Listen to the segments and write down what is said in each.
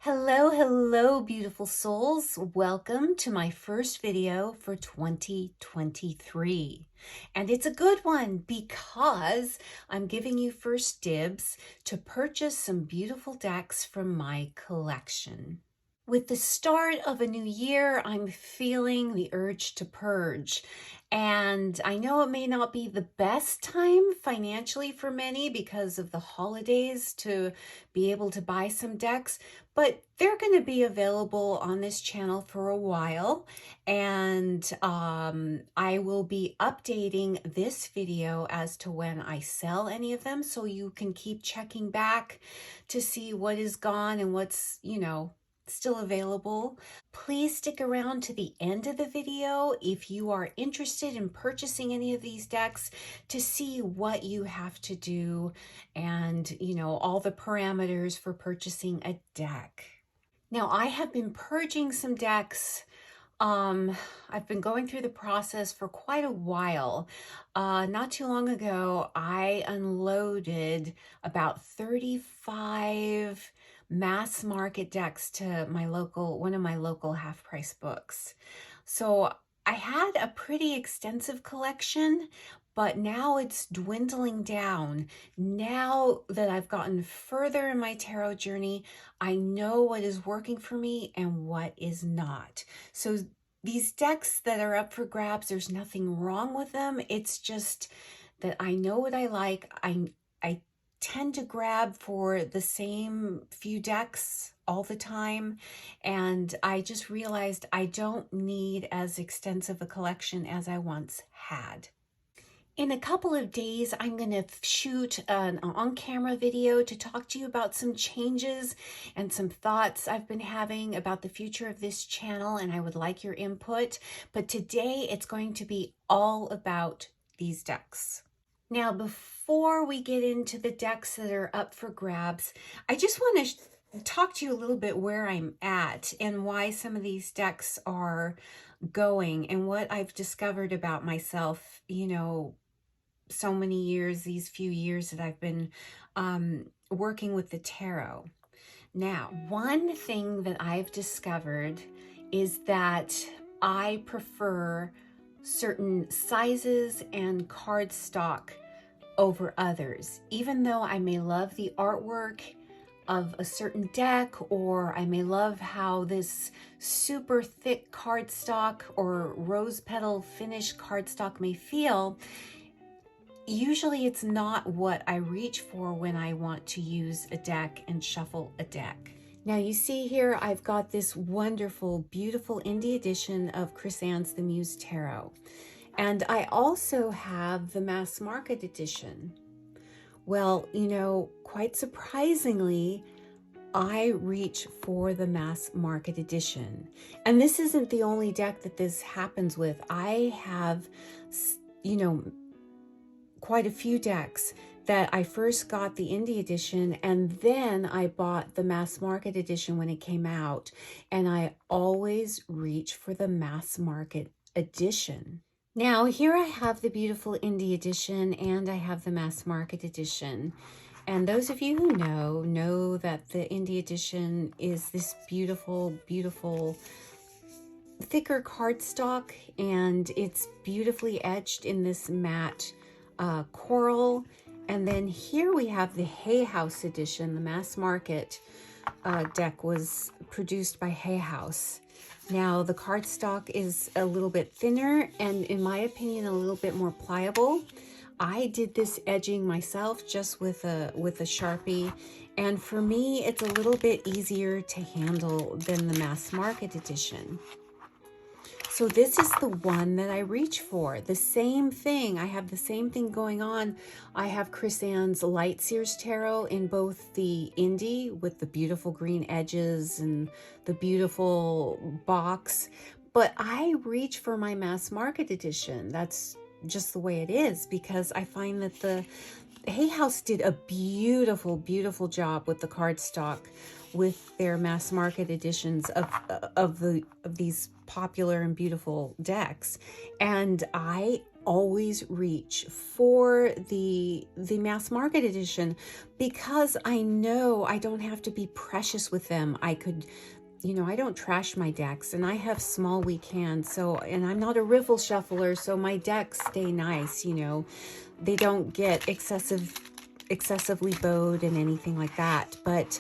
Hello, hello, beautiful souls. Welcome to my first video for 2023. And it's a good one because I'm giving you first dibs to purchase some beautiful decks from my collection. With the start of a new year, I'm feeling the urge to purge. And I know it may not be the best time financially for many because of the holidays to be able to buy some decks, but they're going to be available on this channel for a while. And I will be updating this video as to when I sell any of them, so you can keep checking back to see what is gone and what's, still available. Please stick around to the end of the video if you are interested in purchasing any of these decks to see what you have to do and, all the parameters for purchasing a deck. Now, I have been purging some decks. I've been going through the process for quite a while. Not too long ago, I unloaded about 35 mass market decks to one of my local half-price books. So I had a pretty extensive collection, but now it's dwindling down. Now that I've gotten further in my tarot journey, I know what is working for me and what is not. So these decks that are up for grabs, there's nothing wrong with them. It's just that I know what I like. I tend to grab for the same few decks all the time, and I just realized I don't need as extensive a collection as I once had. In a couple of days, I'm going to shoot an on-camera video to talk to you about some changes and some thoughts I've been having about the future of this channel, and I would like your input. But today, it's going to be all about these decks. Now, before we get into the decks that are up for grabs, I just want to talk to you a little bit where I'm at and why some of these decks are going and what I've discovered about myself, so many years, these few years that I've been working with the tarot. Now, one thing that I've discovered is that I prefer certain sizes and cardstock over others. Even though I may love the artwork of a certain deck, or I may love how this super thick cardstock or rose petal finish cardstock may feel, usually it's not what I reach for when I want to use a deck and shuffle a deck. Now you see here, I've got this wonderful, beautiful indie edition of Chris Ann's The Muse Tarot. And I also have the mass market edition. Well, quite surprisingly, I reach for the mass market edition. And this isn't the only deck that this happens with. I have, quite a few decks that I first got the indie edition, and then I bought the mass market edition when it came out, and I always reach for the mass market edition. Now here I have the beautiful indie edition and I have the mass market edition. And those of you who know that the indie edition is this beautiful, beautiful thicker cardstock, and it's beautifully etched in this matte coral. And then here we have the Hay House edition. The mass market deck was produced by Hay House. Now the cardstock is a little bit thinner and, in my opinion, a little bit more pliable. I did this edging myself just with a Sharpie, and for me it's a little bit easier to handle than the mass market edition. So this is the one that I reach for. The same thing. I have the same thing going on. I have Chris Ann's Light Sears Tarot in both the indie with the beautiful green edges and the beautiful box, but I reach for my mass market edition. That's just the way it is, because I find that the Hay House did a beautiful, beautiful job with the cardstock with their mass market editions of these popular and beautiful decks, and I always reach for the mass market edition because I know I don't have to be precious with them. I could, I don't trash my decks, and I have small, weak hands. So, and I'm not a riffle shuffler, so my decks stay nice, They don't get excessively bowed and anything like that. But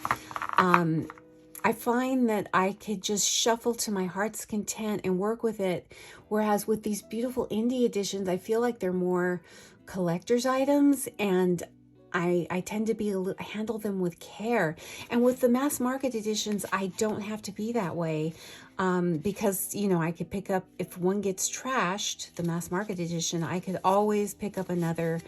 I find that I could just shuffle to my heart's content and work with it. Whereas with these beautiful indie editions, I feel like they're more collector's items, and I tend to handle them with care. And with the mass market editions, I don't have to be that way because, I could pick up, if one gets trashed, the mass market edition, I could always pick up another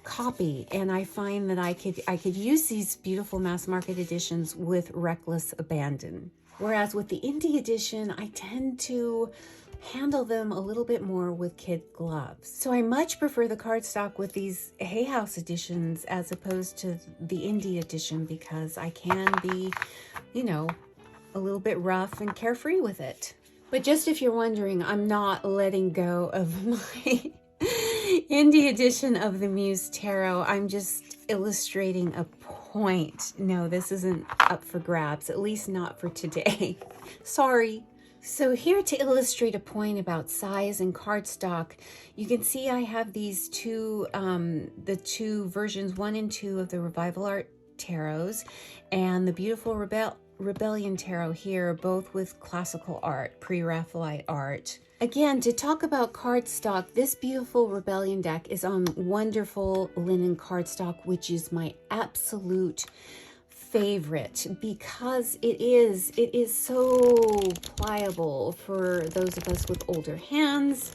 copy. And I find that I could use these beautiful mass market editions with reckless abandon. Whereas with the indie edition, I tend to handle them a little bit more with kid gloves. So I much prefer the cardstock with these Hay House editions as opposed to the indie edition because I can be, a little bit rough and carefree with it. But just if you're wondering, I'm not letting go of my indie edition of the Muse Tarot. I'm just illustrating a point. No, this isn't up for grabs, at least not for today. Sorry. So here to illustrate a point about size and cardstock, you can see I have these the two versions, 1 and 2 of the Revival Art Tarots, and the beautiful Rebellion Tarot here, both with classical art, pre-Raphaelite art. Again, to talk about cardstock, this beautiful Rebellion deck is on wonderful linen cardstock, which is my absolute favorite because it is so pliable for those of us with older hands.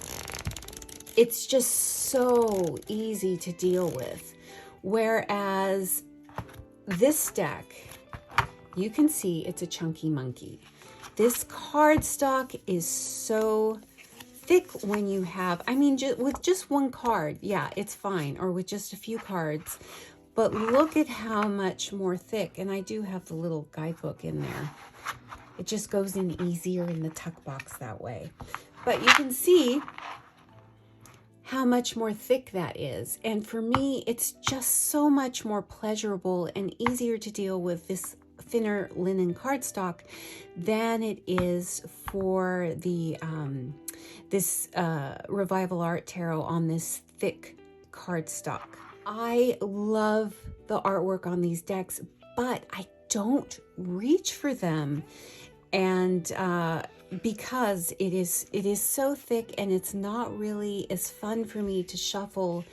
It's just so easy to deal with. Whereas this deck, you can see it's a chunky monkey. This cardstock is so thick when you have, with just one card, yeah, it's fine, or with just a few cards. But look at how much more thick. And I do have the little guidebook in there. It just goes in easier in the tuck box that way. But you can see how much more thick that is. And for me, it's just so much more pleasurable and easier to deal with this thinner linen cardstock than it is for the this Revival Art Tarot on this thick cardstock. I love the artwork on these decks, but I don't reach for them. And because it is so thick and it's not really as fun for me to shuffle.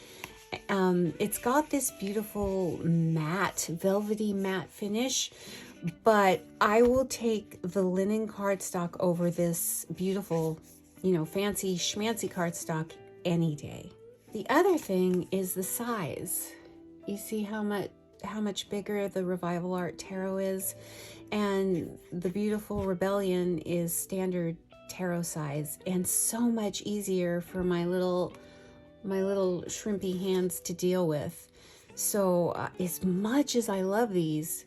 It's got this beautiful matte, velvety matte finish, but I will take the linen cardstock over this beautiful, fancy schmancy cardstock any day. The other thing is the size. You see how much bigger the Revival Art Tarot is, and the beautiful Rebellion is standard tarot size, and so much easier for my little shrimpy hands to deal with. So as much as I love these,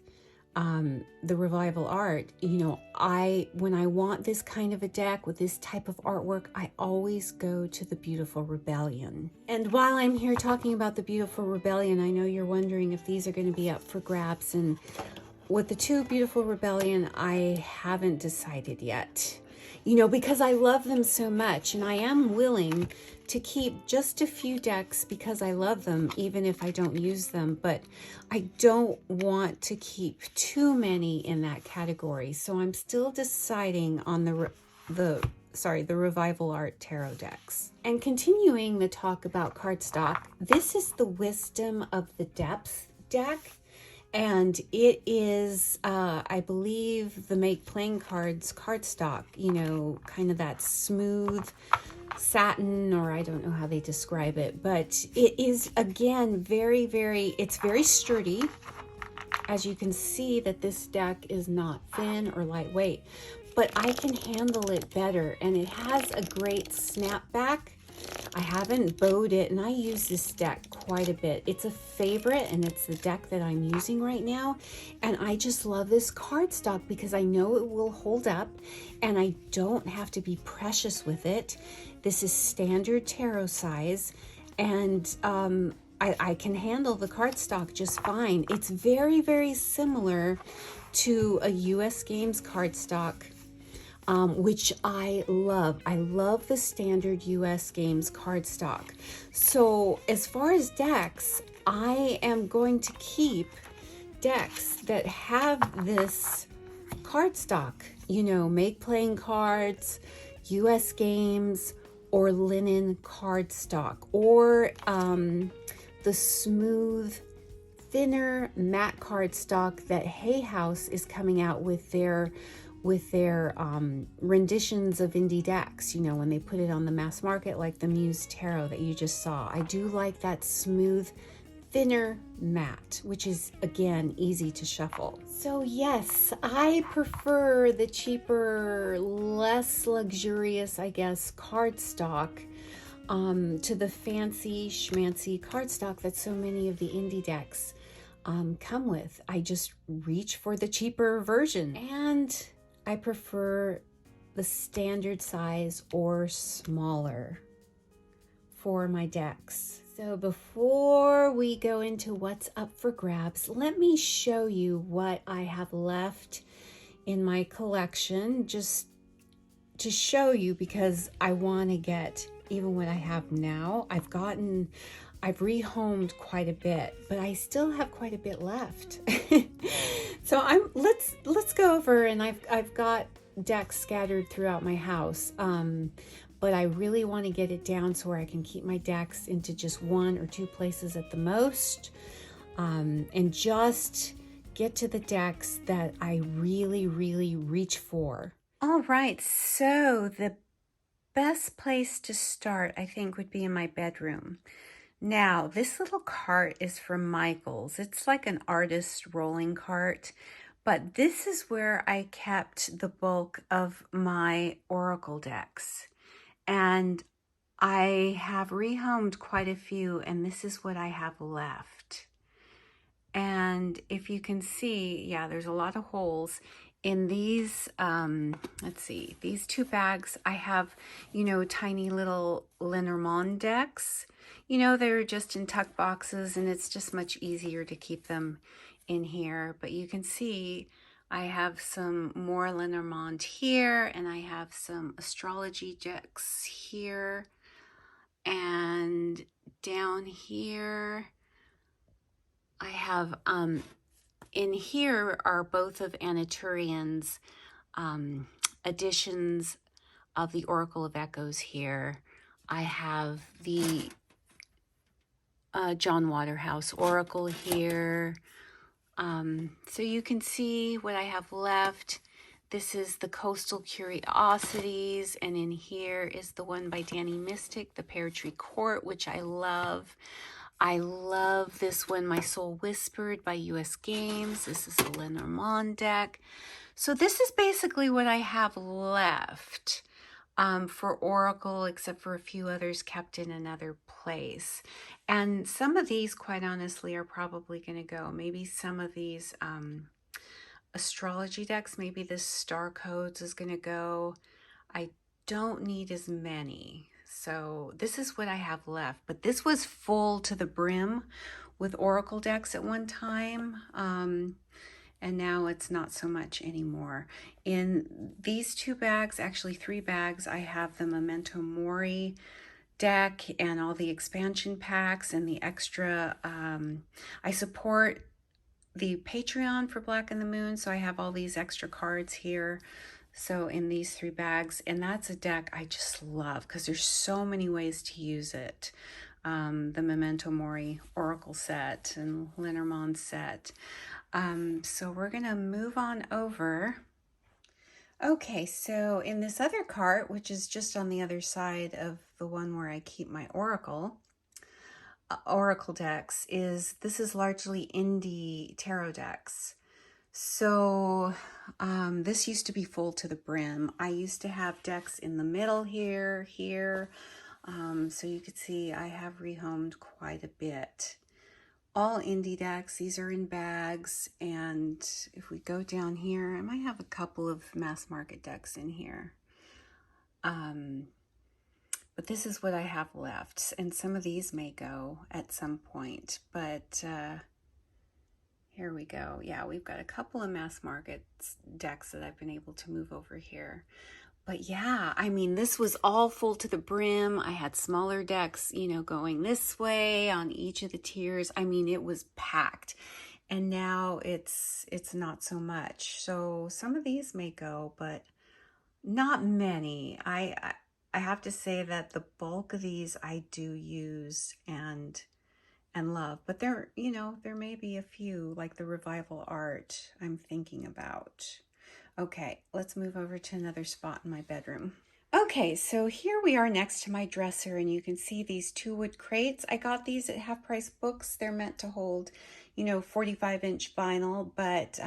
the Revival Art, when I want this kind of a deck with this type of artwork, I always go to the beautiful Rebellion. And while I'm here talking about the beautiful Rebellion, I know you're wondering if these are going to be up for grabs. And with the two beautiful Rebellion, I haven't decided yet. Because I love them so much, and I am willing to keep just a few decks because I love them, even if I don't use them, but I don't want to keep too many in that category. So I'm still deciding on the Revival Art Tarot decks. And continuing the talk about cardstock, this is the Wisdom of the Depth deck. And it is, I believe, the Make Playing Cards cardstock, kind of that smooth satin, or I don't know how they describe it, but it is, again, it's very sturdy. As you can see that this deck is not thin or lightweight, but I can handle it better, and it has a great snapback. I haven't bowed it, and I use this deck quite a bit. It's a favorite, and it's the deck that I'm using right now. And I just love this cardstock because I know it will hold up, and I don't have to be precious with it. This is standard tarot size, and I can handle the cardstock just fine. It's very, very similar to a US Games cardstock, which I love. I love the standard US Games cardstock. So as far as decks, I am going to keep decks that have this cardstock, you know, make playing cards, US Games, or linen cardstock, or the smooth, thinner matte cardstock that Hay House is coming out with their renditions of indie decks, you know, when they put it on the mass market, like the Muse Tarot that you just saw. I do like that smooth, thinner matte, which is, again, easy to shuffle. So yes, I prefer the cheaper, less luxurious, I guess, cardstock to the fancy schmancy cardstock that so many of the indie decks come with. I just reach for the cheaper version, and I prefer the standard size or smaller for my decks. So before we go into what's up for grabs, let me show you what I have left in my collection, just to show you, because I want to get even what I have now. I've rehomed quite a bit, but I still have quite a bit left. So let's go over, and I've got decks scattered throughout my house, but I really want to get it down so where I can keep my decks into just 1 or 2 places at the most, and just get to the decks that I really, really reach for. All right, so the best place to start, I think, would be in my bedroom. Now, this little cart is from Michael's. It's like an artist rolling cart, but this is where I kept the bulk of my Oracle decks. And I have rehomed quite a few, and this is what I have left. And if you can see, yeah, there's a lot of holes. In these, let's see, these 2 bags, I have, you know, tiny little Lenormand decks. You know, they're just in tuck boxes, and it's just much easier to keep them in here. But you can see I have some more Lenormand here, and I have some astrology decks here. And down here, I have, in here are both of Anaturian's editions of the Oracle of Echoes here. I have the John Waterhouse Oracle here. So you can see what I have left. This is the Coastal Curiosities, and in here is the one by Danny Mystic, the Pear Tree Court, which I love. I love this one, My Soul Whispered by US Games. This is a Lenormand deck. So this is basically what I have left for Oracle, except for a few others kept in another place. And some of these, quite honestly, are probably going to go. Maybe some of these astrology decks, maybe this Star Codes is going to go. I don't need as many. So this is what I have left. But this was full to the brim with Oracle decks at one time. And now it's not so much anymore. In these 2 bags, actually 3 bags, I have the Memento Mori deck and all the expansion packs and the extra. I support the Patreon for Black and the Moon, so I have all these extra cards here. So in these 3 bags, and that's a deck I just love because there's so many ways to use it. The Memento Mori Oracle set and Lenormand set. So we're gonna move on over. Okay, so in this other cart, which is just on the other side of the one where I keep my Oracle decks, this is largely indie tarot decks. So this used to be full to the brim. I used to have decks in the middle here. So you could see I have rehomed quite a bit. All indie decks. These are in bags. And if we go down here, I might have a couple of mass market decks in here. But this is what I have left. And some of these may go at some point. But here we go. Yeah, we've got a couple of mass market decks that I've been able to move over here. But yeah, I mean, this was all full to the brim. I had smaller decks, you know, going this way on each of the tiers. I mean, it was packed. And now it's not so much. So some of these may go, but not many. I have to say that the bulk of these I do use and love, but there, you know, there may be a few like the revival art I'm thinking about. Okay, let's move over to another spot in my bedroom. Okay, so here we are next to my dresser, and you can see these 2 wood crates. I got these at Half Price Books. They're meant to hold, you know, 45-inch vinyl, but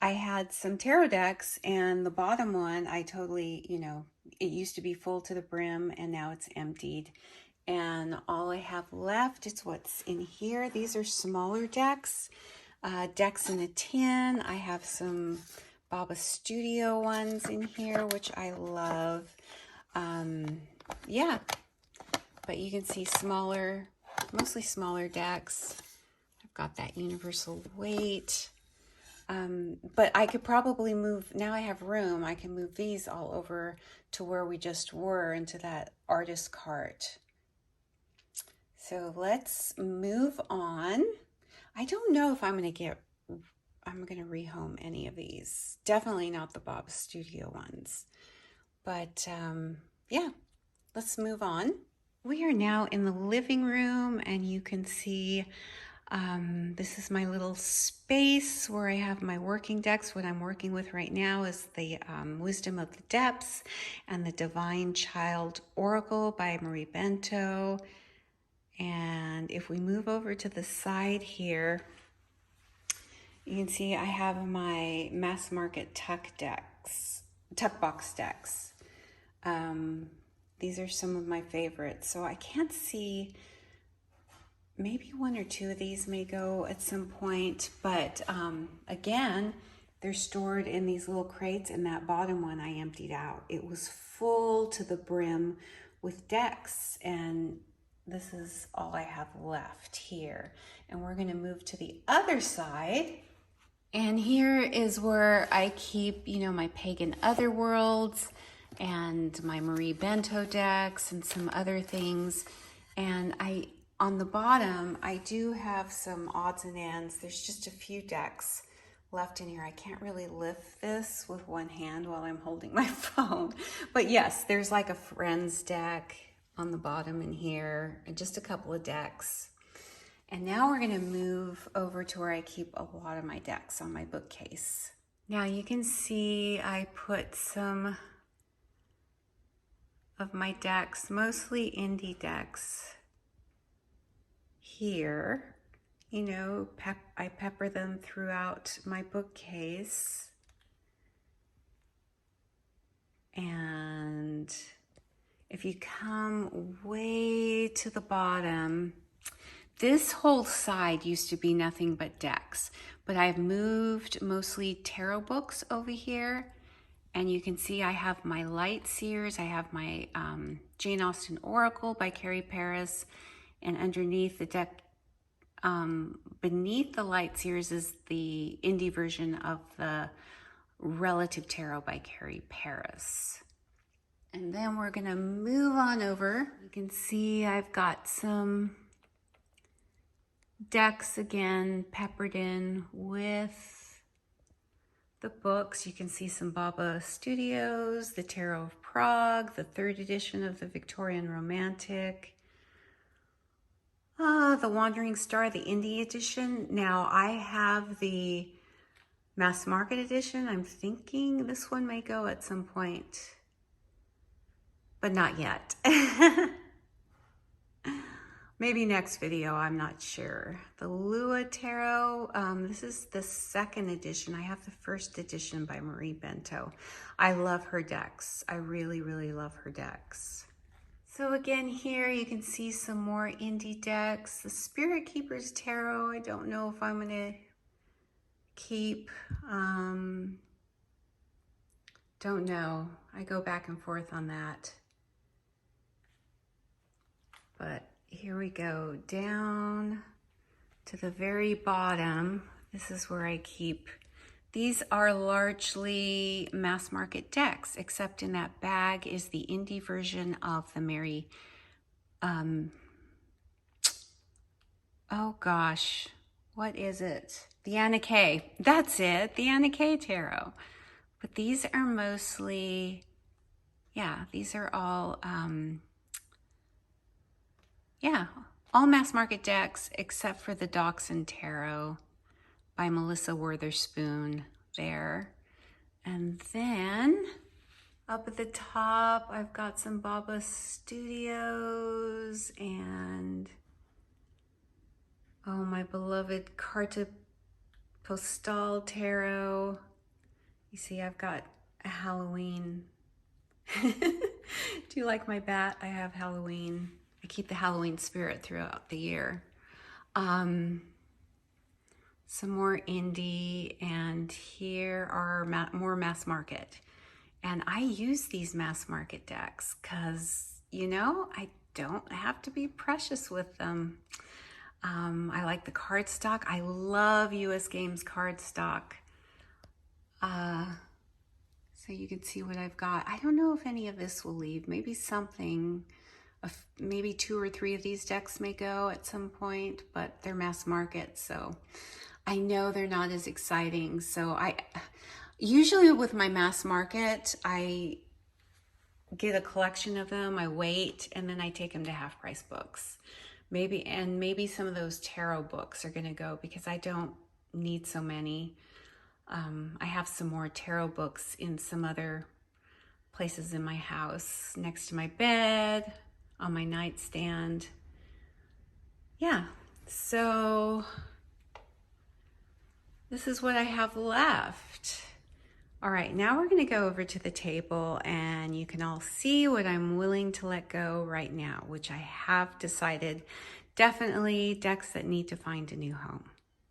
I had some tarot decks, and the bottom one, I totally, you know, it used to be full to the brim, and now it's emptied. And all I have left is what's in here. These are smaller decks, decks in a tin. I have some Baba Studio ones in here, which I love. Yeah, but you can see smaller, mostly smaller decks. I've got that universal weight. But I could probably move, now I have room, I can move these all over to where we just were, into that artist cart. So let's move on. I don't know if I'm going to rehome any of these. Definitely not the Bob Studio ones. But yeah, let's move on. We are now in the living room, and you can see this is my little space where I have my working decks. What I'm working with right now is the Wisdom of the Depths and the Divine Child Oracle by Marie Bento. And if we move over to the side here, you can see I have my mass market tuck box decks. These are some of my favorites. So I can't see, maybe 1 or 2 of these may go at some point, but again, they're stored in these little crates, and that bottom one I emptied out. It was full to the brim with decks, and this is all I have left here. And we're going to move to the other side. And here is where I keep, you know, my Pagan Otherworlds and my Marie Bento decks and some other things. And on the bottom, I do have some odds and ends. There's just a few decks left in here. I can't really lift this with one hand while I'm holding my phone. But yes, there's like a Friends deck on the bottom in here, and just a couple of decks. And now we're going to move over to where I keep a lot of my decks on my bookcase. Now you can see I put some of my decks, mostly indie decks, here. You know, I pepper them throughout my bookcase. And if you come way to the bottom, this whole side used to be nothing but decks, but I've moved mostly tarot books over here. And you can see I have my Light Seers. I have my Jane Austen Oracle by Carrie Paris. And underneath the deck, beneath the Light Seers, is the indie version of the Relative Tarot by Carrie Paris. And then we're gonna move on over. You can see I've got some decks again peppered in with the books. You can see some Baba Studios, the Tarot of Prague, the 3rd edition of the Victorian Romantic, the Wandering Star, the indie edition. Now I have the mass market edition. I'm thinking this one may go at some point, but not yet. Maybe next video, I'm not sure. The Lua Tarot, this is the 2nd edition. I have the 1st edition by Marie Bento. I love her decks. I really, really love her decks. So again, here you can see some more indie decks. The Spirit Keepers Tarot, I don't know if I'm gonna keep. Don't know. I go back and forth on that. But here we go, down to the very bottom. This is where I keep, these are largely mass market decks, except in that bag is the indie version of the Mary, oh gosh, what is it? The Anna Kay. That's it, the Anna Kay Tarot. But these are mostly, yeah, these are all, all mass market decks except for the Dachshund Tarot by Melissa Witherspoon there. And then up at the top, I've got some Baba Studios and, oh, my beloved Carta Postal Tarot. You see, I've got a Halloween. Do you like my bat? I have Halloween. I keep the Halloween spirit throughout the year. Some more indie, and here are more mass market. And I use these mass market decks because, you know, I don't have to be precious with them. I like the cardstock. I love US Games cardstock. So you can see what I've got. I don't know if any of this will leave. Maybe something, maybe 2 or 3 of these decks may go at some point, but they're mass market, so I know they're not as exciting. So I usually with my mass market, I get a collection of them, I wait, and then I take them to half price books. Maybe some of those tarot books are gonna go because I don't need so many. I have some more tarot books in some other places in my house, next to my bed, on my nightstand. Yeah, so this is what I have left. All right, now we're gonna go over to the table and you can all see what I'm willing to let go right now, which I have decided definitely decks that need to find a new home.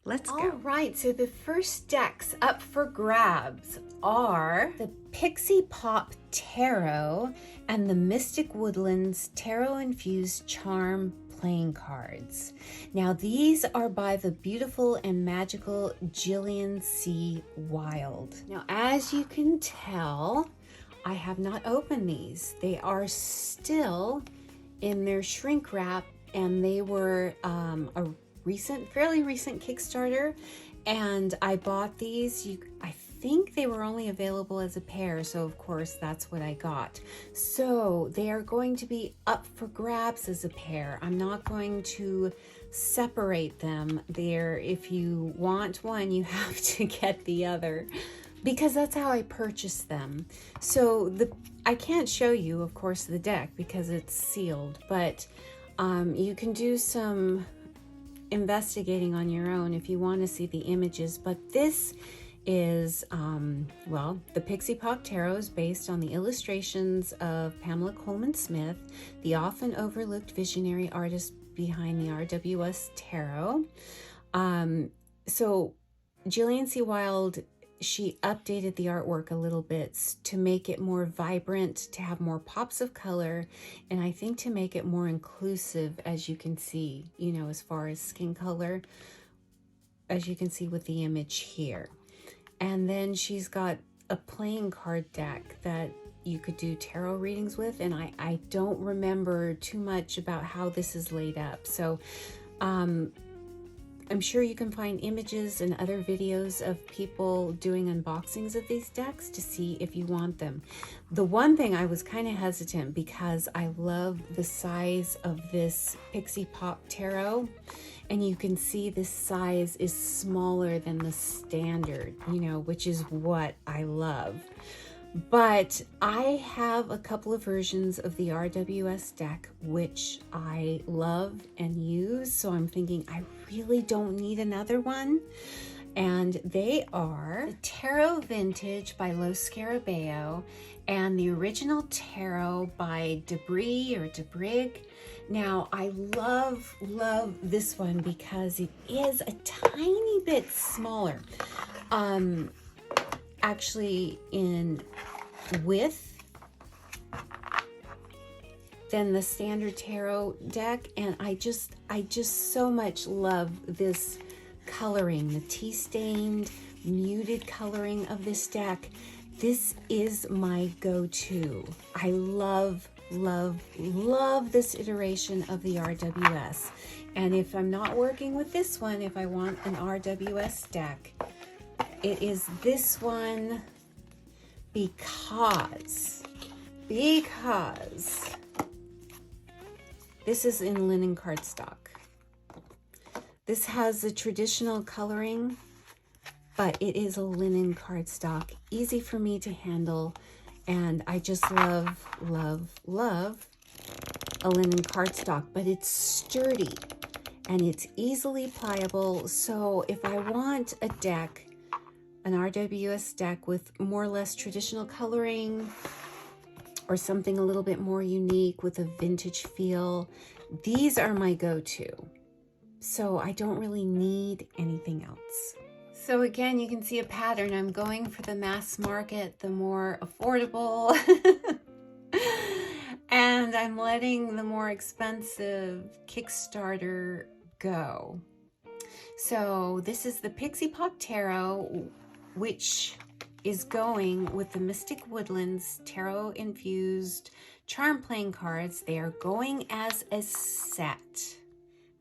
Let's go. All right, so the first decks up for grabs are the Pixie Pop Tarot and the Mystic Woodlands Tarot Infused Charm playing cards. Now these are by the beautiful and magical Jillian C. Wild. Now as you can tell, I have not opened these. They are still in their shrink wrap, and they were a fairly recent Kickstarter, and I bought these. I think they were only available as a pair, so of course that's what I got. So they are going to be up for grabs as a pair. I'm not going to separate them there. If you want one, you have to get the other, because that's how I purchased them. So I can't show you, of course, the deck because it's sealed, but you can do some investigating on your own if you want to see the images. But this is well, the Pixie Pop Tarot is based on the illustrations of Pamela Coleman Smith, the often overlooked visionary artist behind the RWS Tarot. So Jillian C. Wild, she updated the artwork a little bit to make it more vibrant, to have more pops of color, and I think to make it more inclusive, as you can see, you know, as far as skin color, as you can see with the image here. And then she's got a playing card deck that you could do tarot readings with, and I don't remember too much about how this is laid up. So I'm sure you can find images and other videos of people doing unboxings of these decks to see if you want them. The one thing I was kind of hesitant, because I love the size of this Pixie Pop Tarot, and you can see this size is smaller than the standard, you know, which is what I love. But I have a couple of versions of the RWS deck which I love and use, so I'm thinking I really don't need another one. And they are the Tarot Vintage by Los Scarabeo and the Original Tarot by Debris or Debrig. Now I love this one because it is a tiny bit smaller. Actually in width than the standard tarot deck, and I just so much love this coloring, the tea-stained, muted coloring of this deck. This is my go-to. I love, love, love this iteration of the RWS. And if I'm not working with this one, if I want an RWS deck, it is this one, because this is in linen cardstock. This has the traditional coloring, but it is a linen cardstock, easy for me to handle, and I just love, love, love a linen cardstock, but it's sturdy and it's easily pliable. So if I want a deck, an RWS deck with more or less traditional coloring, or something a little bit more unique with a vintage feel, these are my go-to. So I don't really need anything else. So again, you can see a pattern. I'm going for the mass market, the more affordable, and I'm letting the more expensive Kickstarter go. So this is the Pixie Pop Tarot, which is going with the Mystic Woodlands Tarot Infused Charm Playing cards. They are going as a set.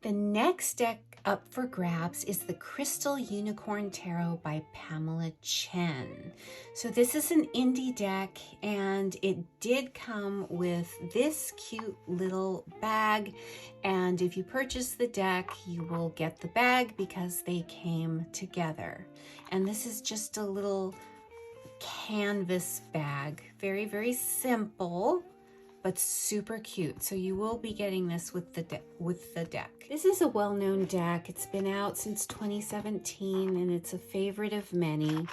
The next deck up for grabs is the Crystal Unicorn Tarot by Pamela Chen. So this is an indie deck, and it did come with this cute little bag. And if you purchase the deck, you will get the bag because they came together. And this is just a little canvas bag, very, very simple, but super cute. So you will be getting this with the deck. This is a well-known deck. It's been out since 2017, and it's a favorite of many.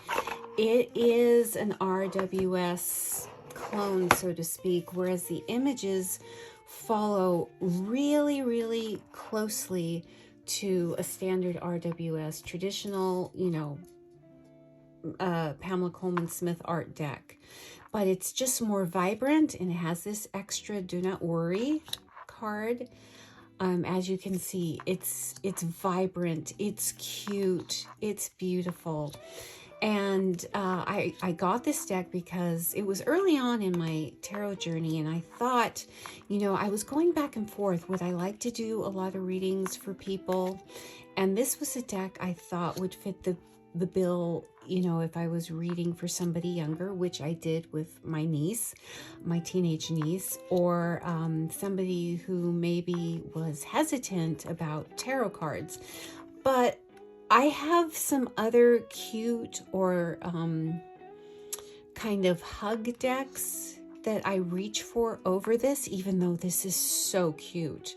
It is an RWS clone, so to speak, whereas the images follow really, really closely to a standard RWS, traditional, you know, Pamela Coleman Smith art deck. But it's just more vibrant, and it has this extra "Do Not Worry" card. As you can see, it's vibrant, it's cute, it's beautiful. And I got this deck because it was early on in my tarot journey, and I thought, you know, I was going back and forth. Would I like to do a lot of readings for people? And this was a deck I thought would fit the bill, you know, if I was reading for somebody younger, which I did with my niece, my teenage niece, or somebody who maybe was hesitant about tarot cards. But I have some other cute or kind of hug decks that I reach for over this, even though this is so cute.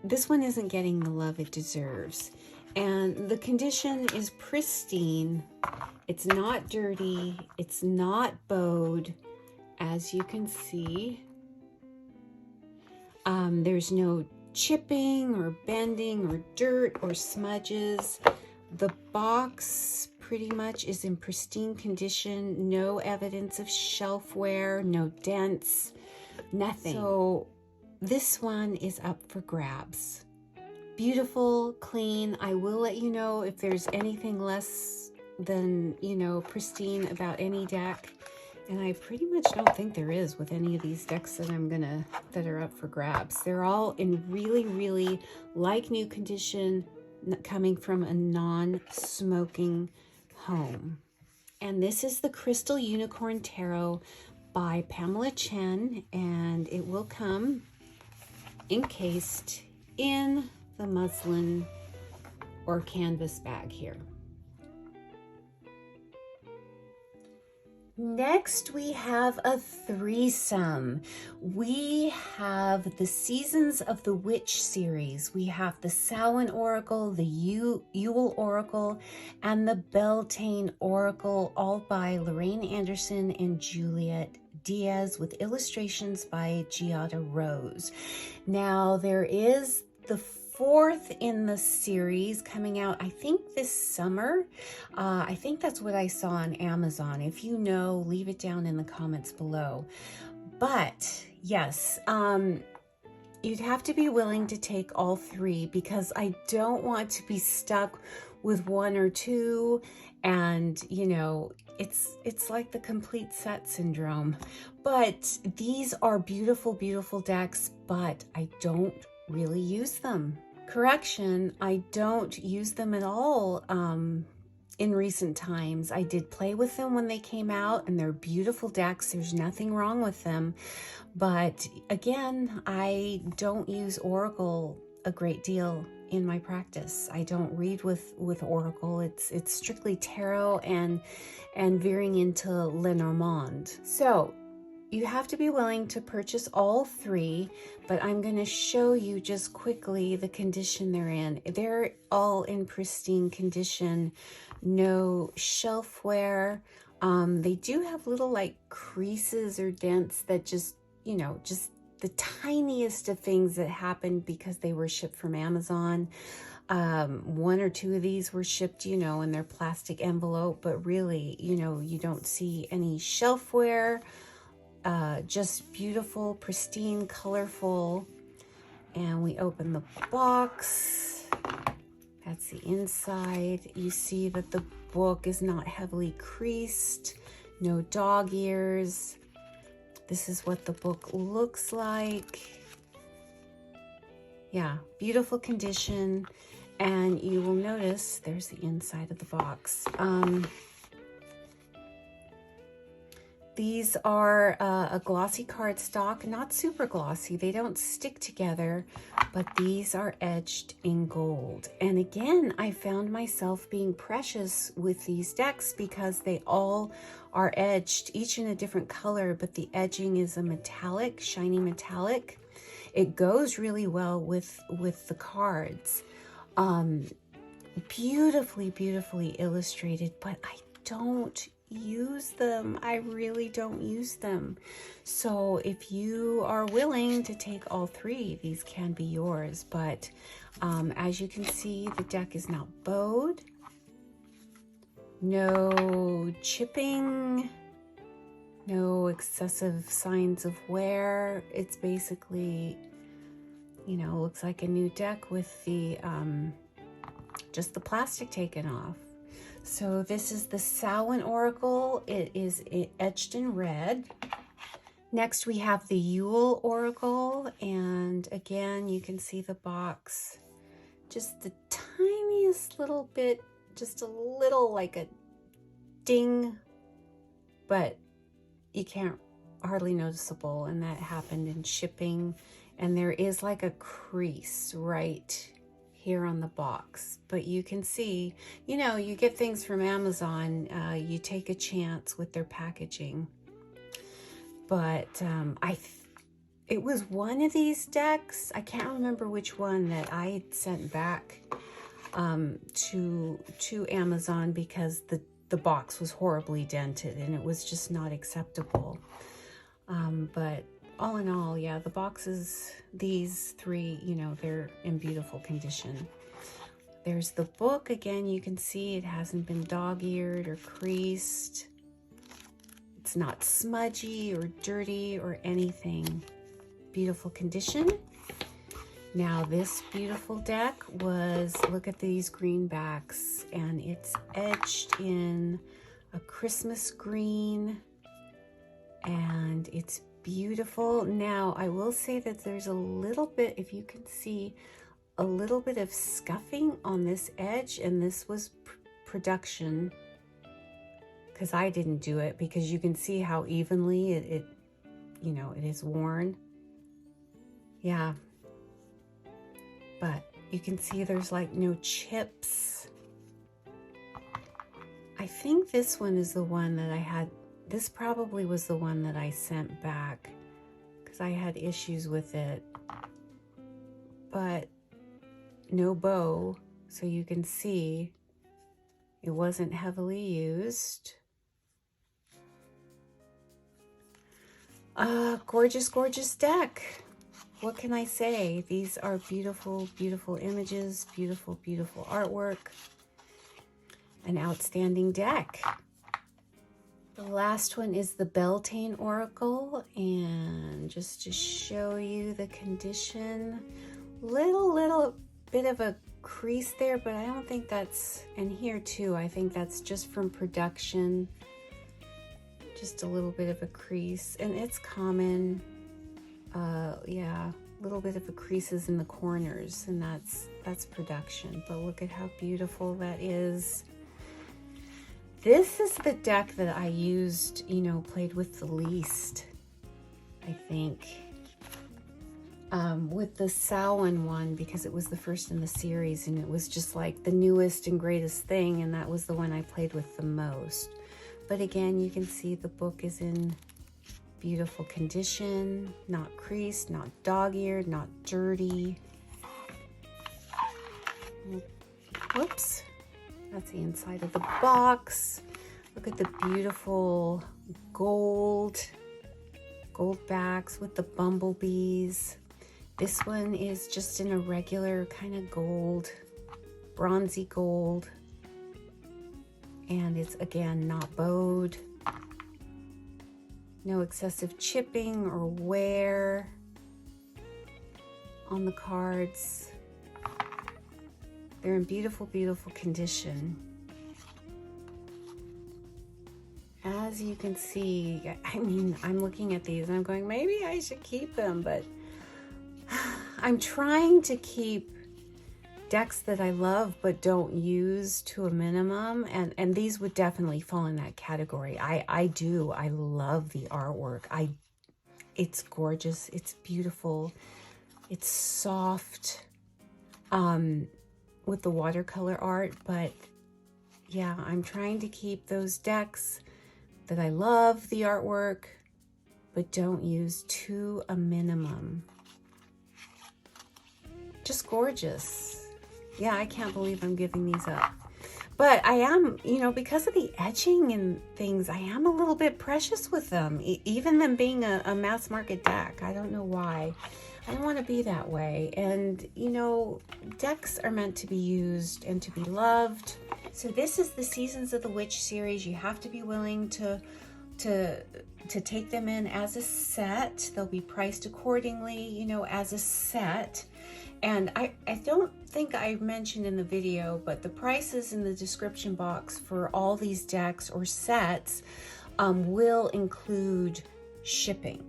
This one isn't getting the love it deserves. And the condition is pristine. It's not dirty. It's not bowed, as you can see. There's no chipping or bending or dirt or smudges. The box pretty much is in pristine condition. No evidence of shelf wear, no dents, nothing. So this one is up for grabs. Beautiful, clean. I will let you know if there's anything less than, you know, pristine about any deck. And I pretty much don't think there is with any of these decks that that are up for grabs. They're all in really, really like new condition, coming from a non-smoking home. And this is the Crystal Unicorn Tarot by Pamela Chen, and it will come encased in the muslin or canvas bag here. Next, we have a threesome. We have the Seasons of the Witch series. We have the Samhain Oracle, the Yule Oracle, and the Beltane Oracle, all by Lorraine Anderson and Juliet Diaz, with illustrations by Giada Rose. Now, there is the fourth in the series coming out, I think this summer. I think that's what I saw on Amazon. If you know, leave it down in the comments below. But yes, you'd have to be willing to take all three, because I don't want to be stuck with one or two, and you know, it's like the complete set syndrome. But these are beautiful, beautiful decks, but I don't really use them. Correction, I don't use them at all in recent times. I did play with them when they came out, and they're beautiful decks. There's nothing wrong with them. But again, I don't use Oracle a great deal in my practice. I don't read with Oracle. It's strictly tarot and veering into Lenormand. So you have to be willing to purchase all three, but I'm going to show you just quickly the condition they're in. They're all in pristine condition, no shelf wear. They do have little like creases or dents that just, you know, just the tiniest of things that happened because they were shipped from Amazon. One or two of these were shipped, you know, in their plastic envelope, but really, you know, you don't see any shelf wear. Just beautiful, pristine, colorful. And we open the box. That's the inside. You see that the book is not heavily creased, no dog ears. This is what the book looks like. Yeah, beautiful condition. And you will notice there's the inside of the box. These are a glossy cardstock, not super glossy. They don't stick together, but these are edged in gold. And again, I found myself being precious with these decks because they all are edged, each in a different color, but the edging is a metallic, shiny metallic. It goes really well with the cards. Beautifully, beautifully illustrated, but I don't use them. I really don't use them. So if you are willing to take all three, these can be yours. But as you can see, the deck is not bowed. No chipping, no excessive signs of wear. It's basically, you know, looks like a new deck with the just the plastic taken off. So this is the Samhain Oracle. It is etched in red. Next we have the Yule Oracle, and again you can see the box, just the tiniest little bit, just a little like a ding, but you can't hardly noticeable, and that happened in shipping. And there is like a crease right here on the box, but you can see, you know, you get things from Amazon, you take a chance with their packaging. But it was one of these decks, I can't remember which one, that I sent back to Amazon because the box was horribly dented and it was just not acceptable. But all in all, yeah, the boxes, these three, you know, they're in beautiful condition. There's the book. Again, you can see it hasn't been dog-eared or creased. It's not smudgy or dirty or anything. Beautiful condition. Now this beautiful deck was, look at these greenbacks, and it's etched in a Christmas green, and it's beautiful. Now I will say that there's a little bit, if you can see, a little bit of scuffing on this edge, and this was production because I didn't do it, because you can see how evenly it you know, it is worn. Yeah, but you can see there's like no chips. I think this one is the one that I had. This probably was the one that I sent back because I had issues with it. But no bow, so you can see it wasn't heavily used. Gorgeous, gorgeous deck. what can I say? These are beautiful, beautiful images, beautiful, beautiful artwork. An outstanding deck. The last one is the Beltane Oracle, and just to show you the condition, little bit of a crease there, but I don't think that's, and here too, I think that's just from production. Just a little bit of a crease, and it's common. Yeah, a little bit of a creases in the corners, and that's production. But look at how beautiful that is. This is the deck that I used, you know, played with the least, I think. With the Samhain one, because it was the first in the series, and it was just like the newest and greatest thing, and that was the one I played with the most. But again, you can see the book is in beautiful condition, not creased, not dog-eared, not dirty. Whoops. That's the inside of the box. Look at the beautiful gold backs with the bumblebees. This one is just in a regular kind of gold, bronzy gold. And it's, again, not bowed. No excessive chipping or wear on the cards. They're in beautiful, beautiful condition. As you can see, I mean, I'm looking at these and I'm going, maybe I should keep them, but I'm trying to keep decks that I love but don't use to a minimum, and these would definitely fall in that category. I love the artwork. It's gorgeous, it's beautiful, it's soft with the watercolor art, but yeah, I'm trying to keep those decks that I love the artwork but don't use to a minimum. Just gorgeous. Yeah, I can't believe I'm giving these up. But I am, you know, because of the etching and things, I am a little bit precious with them. Even them being a mass market deck. I don't know why. I don't want to be that way. And, you know, decks are meant to be used and to be loved. So this is the Seasons of the Witch series. You have to be willing to take them in as a set. They'll be priced accordingly, you know, as a set. And I don't think I mentioned in the video, but the prices in the description box for all these decks or sets will include shipping.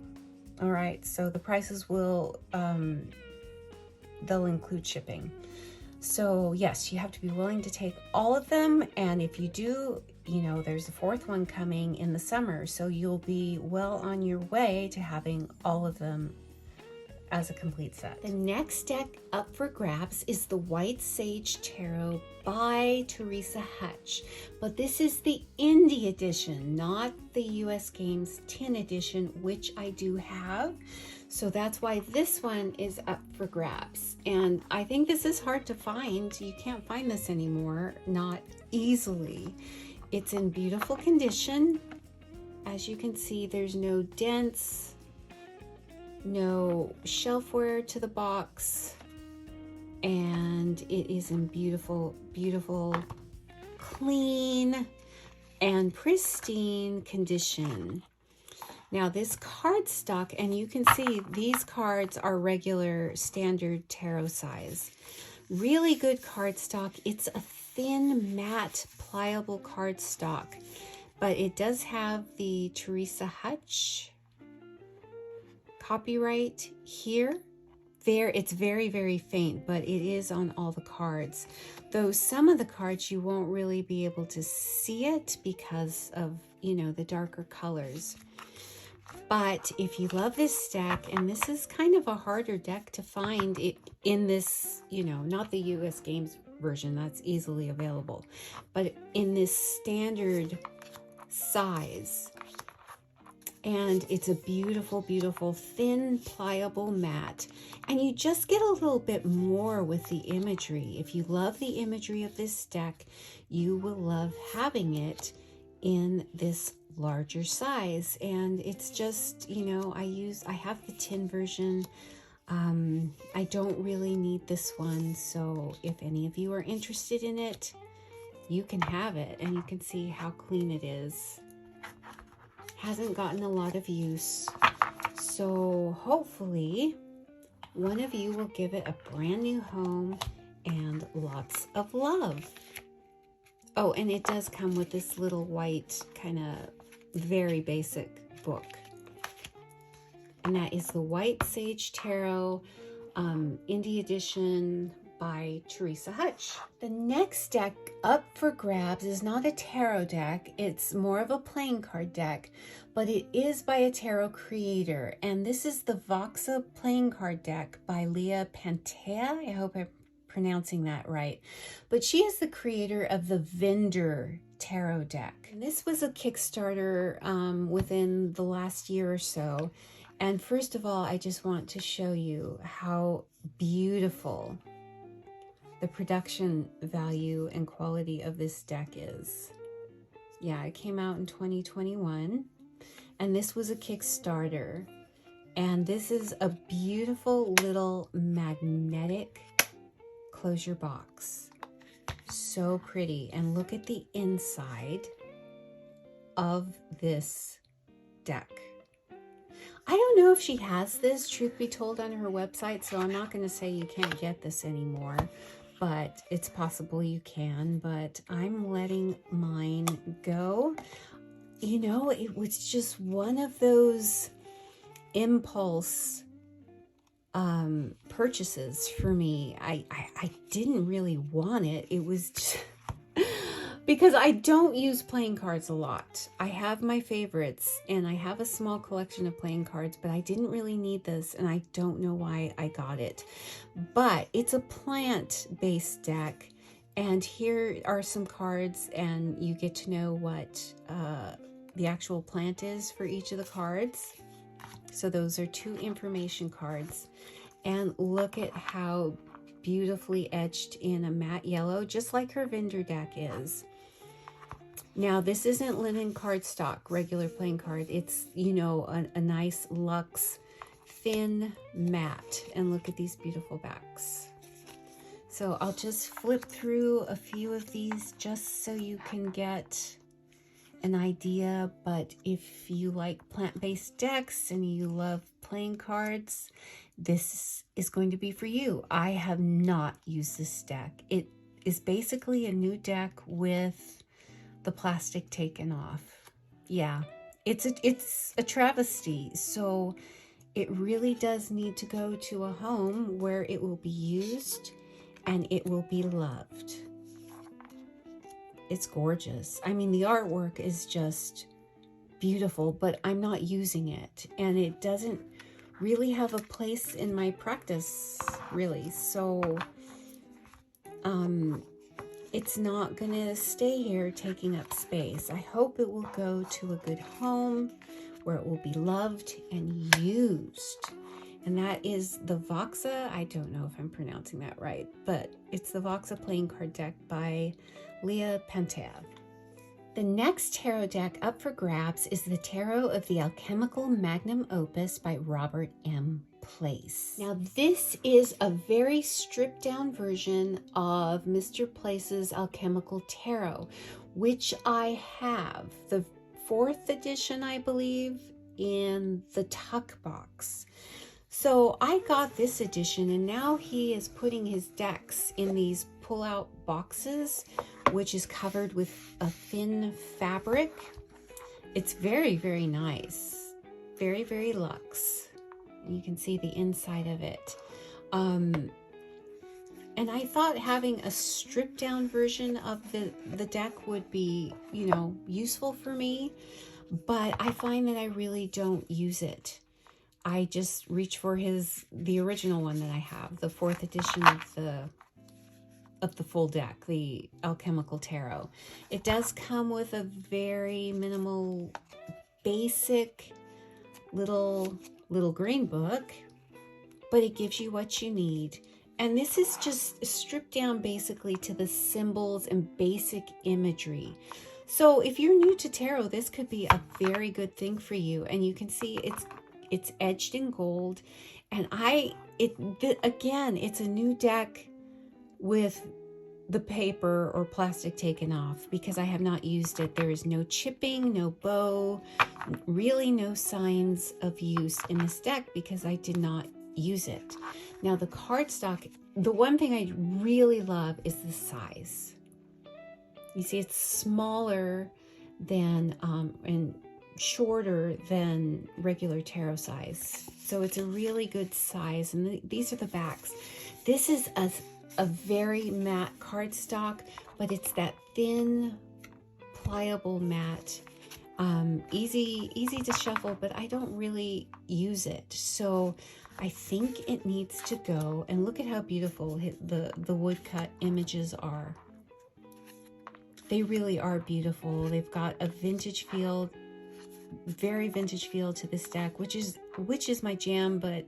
All right, so the prices will, they'll include shipping. So yes, you have to be willing to take all of them. And if you do, you know, there's a fourth one coming in the summer. So you'll be well on your way to having all of them as a complete set. The next deck up for grabs is the White Sage Tarot by Teresa Hutch, but this is the indie edition, not the US Games tin edition, which I do have. So that's why this one is up for grabs. And I think this is hard to find. You can't find this anymore, not easily. It's in beautiful condition. As you can see, there's no dents, no shelfware to the box, and it is in beautiful, beautiful, clean and pristine condition. Now this cardstock, and you can see these cards are regular standard tarot size. Really good cardstock. It's a thin, matte, pliable cardstock, but it does have the Teresa Hutch copyright here. There, it's very, very faint, but it is on all the cards. Though some of the cards you won't really be able to see it because of, you know, the darker colors. But if you love this deck, and this is kind of a harder deck to find it in this, you know, not the US Games version, that's easily available, but in this standard size. And it's a beautiful, beautiful, thin, pliable matte. And you just get a little bit more with the imagery. If you love the imagery of this deck, you will love having it in this larger size. And it's just, you know, I have the tin version. I don't really need this one, so if any of you are interested in it, you can have it, and you can see how clean it is. Hasn't gotten a lot of use, so hopefully one of you will give it a brand new home and lots of love. Oh, and it does come with this little white, kind of very basic book. And that is the White Sage Tarot Indie Edition by Teresa Hutch. The next deck up for grabs is not a tarot deck. It's more of a playing card deck, but it is by a tarot creator. And this is the Vaxa playing card deck by Leah Pantea. I hope I'm pronouncing that right. But she is the creator of the Vendor tarot deck. And this was a Kickstarter within the last year or so. And first of all, I just want to show you how beautiful the production value and quality of this deck is. Yeah, it came out in 2021, and this was a Kickstarter. And this is a beautiful little magnetic closure box. So pretty. And look at the inside of this deck. I don't know if she has this, truth be told, on her website, so I'm not going to say you can't get this anymore, but it's possible you can, but I'm letting mine go. You know, it was just one of those impulse purchases for me. I didn't really want it. It was just because I don't use playing cards a lot. I have my favorites, and I have a small collection of playing cards, but I didn't really need this, and I don't know why I got it. But it's a plant-based deck, and here are some cards, and you get to know what the actual plant is for each of the cards. So those are 2 information cards. And look at how beautifully etched in a matte yellow, just like her Vendor deck is. Now, this isn't linen cardstock, regular playing card. It's, you know, a nice luxe thin matte. And look at these beautiful backs. So I'll just flip through a few of these just so you can get an idea. But if you like plant-based decks and you love playing cards, this is going to be for you. I have not used this deck. It is basically a new deck with the plastic taken off. Yeah, it's a travesty. So it really does need to go to a home where it will be used and it will be loved. It's gorgeous. I mean, the artwork is just beautiful, but I'm not using it, and it doesn't really have a place in my practice, really. So it's not gonna stay here taking up space. I hope it will go to a good home where it will be loved and used. And that is the Vaxa. I don't know if I'm pronouncing that right, but it's the Vaxa playing card deck by Leah Pantea. The next tarot deck up for grabs is the Tarot of the Alchemical Magnum Opus by Robert M. Place. Now, this is a very stripped down version of Mr. Place's Alchemical Tarot, which I have. The 4th edition, I believe, in the tuck box. So I got this edition, and now he is putting his decks in these pull-out boxes, which is covered with a thin fabric. It's very, very nice. Very, very luxe. You can see the inside of it. And I thought having a stripped down version of the deck would be, you know, useful for me, but I find that I really don't use it. I just reach for the original one that I have, the 4th edition of the full deck, the Alchemical Tarot. It does come with a very minimal, basic little green book, but it gives you what you need. And this is just stripped down basically to the symbols and basic imagery. So if you're new to tarot, this could be a very good thing for you. And you can see it's edged in gold, And again, it's a new deck with the paper or plastic taken off because I have not used it. There is no chipping, no bow, really no signs of use in this deck because I did not use it. Now the cardstock, the one thing I really love is the size. You see it's smaller than and shorter than regular tarot size. So it's a really good size, and these are the backs. This is a very matte cardstock, but it's that thin, pliable matte. Easy to shuffle, but I don't really use it. So I think it needs to go. And look at how beautiful the woodcut images are. They really are beautiful. They've got a vintage feel, very vintage feel to this deck, which is my jam, but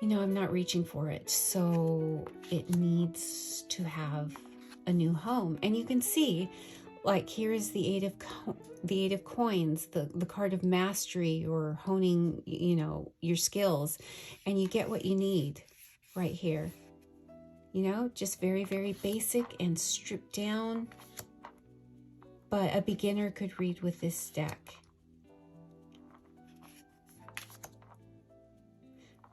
you know, I'm not reaching for it. So it needs to have a new home. And you can see, like, here is the Eight of Coins, the card of mastery or honing, you know, your skills, and you get what you need right here. You know, just very, very basic and stripped down. But a beginner could read with this deck.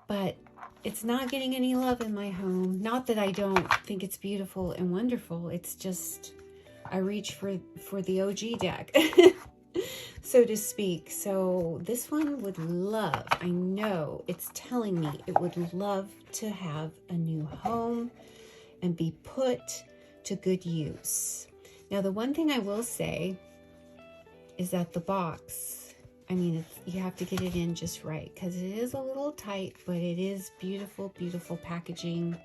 But it's not getting any love in my home. Not that I don't think it's beautiful and wonderful. It's just I reach for the OG deck, so to speak. So this one would love, I know it's telling me it would love to have a new home and be put to good use. Now, the one thing I will say is that the box, I mean, you have to get it in just right because it is a little tight, but it is beautiful, beautiful packaging.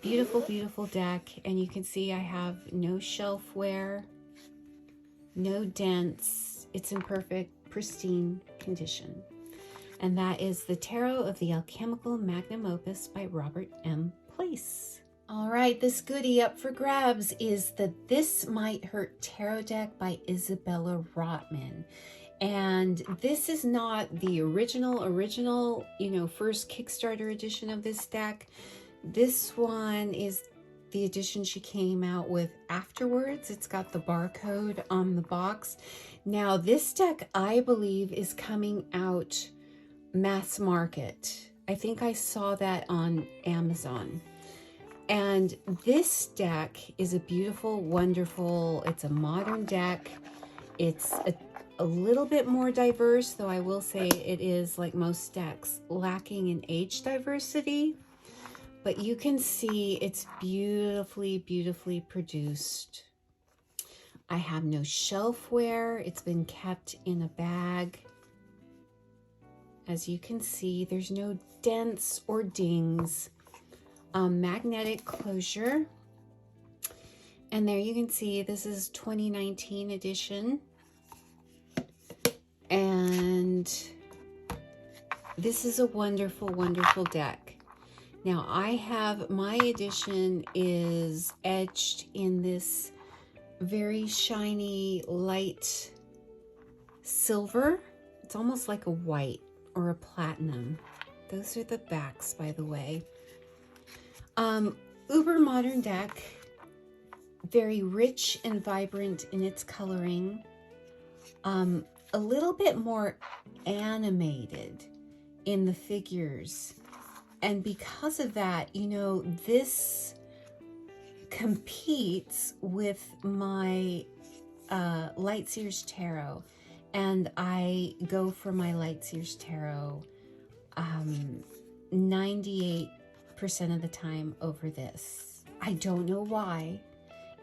Beautiful, beautiful deck. And you can see I have no shelfware, no dents. It's in perfect, pristine condition. And that is the Tarot of the Alchemical Magnum Opus by Robert M. Place. All right, this goodie up for grabs is the This Might Hurt Tarot deck by Isabella Rotman. And this is not the original, you know, first Kickstarter edition of this deck. This one is the edition she came out with afterwards. It's got the barcode on the box. Now, this deck, I believe, is coming out mass market. I think I saw that on Amazon. And this deck is a beautiful, wonderful, it's a modern deck. It's a little bit more diverse, though I will say it is, like most decks, lacking in age diversity. But you can see it's beautifully, beautifully produced. I have no shelfware. It's been kept in a bag. As you can see, there's no dents or dings. Magnetic closure. And there you can see this is 2019 edition. And this is a wonderful, wonderful deck. Now I have, my edition is edged in this very shiny light silver. It's almost like a white or a platinum. Those are the backs, by the way. Uber modern deck, very rich and vibrant in its coloring. A little bit more animated in the figures. And because of that, you know, this competes with my Lightseers Tarot. And I go for my Lightseers Tarot 98% of the time over this. I don't know why.